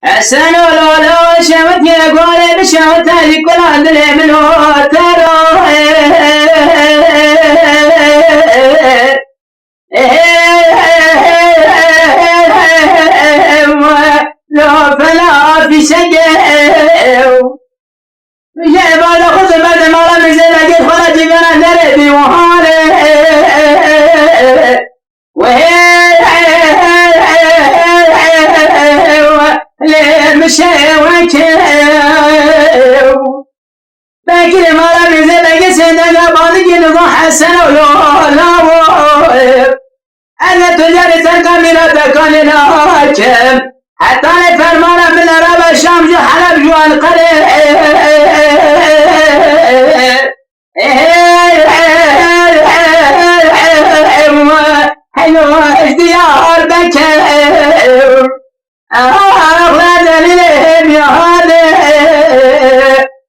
حسن ولولا شمت يقول بشمت هذه كل عندنا من ترى لو فلا في شقه جاي بعد خذ بعد ما رمي زي ما قلت خرج بنا دربي وهاني مشي وكيو باكر ما رمي زي ما قلت سيدنا باطي نضح حسن ولولا أنا تجاري تركمنا تكوننا كم حتى نفرمانا من ربا الشام جو حلب جو القريب حلو اشتيار بكر أغلى دليلهم يا هادي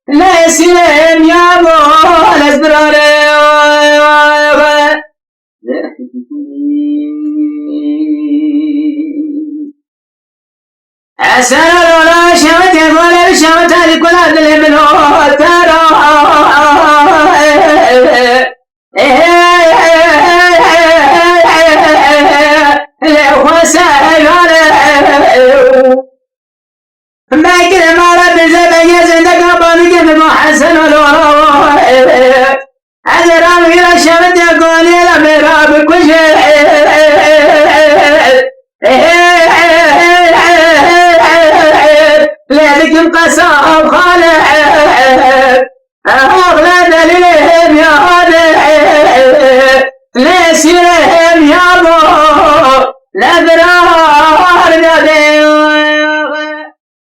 ليسلم يا ابو الاسبرار حسن ولا شمت يقول بشمت هذه كل هذه من ترى لو سأل ما كل ما رد زبن يزندك أبانك من حسن ولا هذا رامي لا شمت يقول يا مراب كل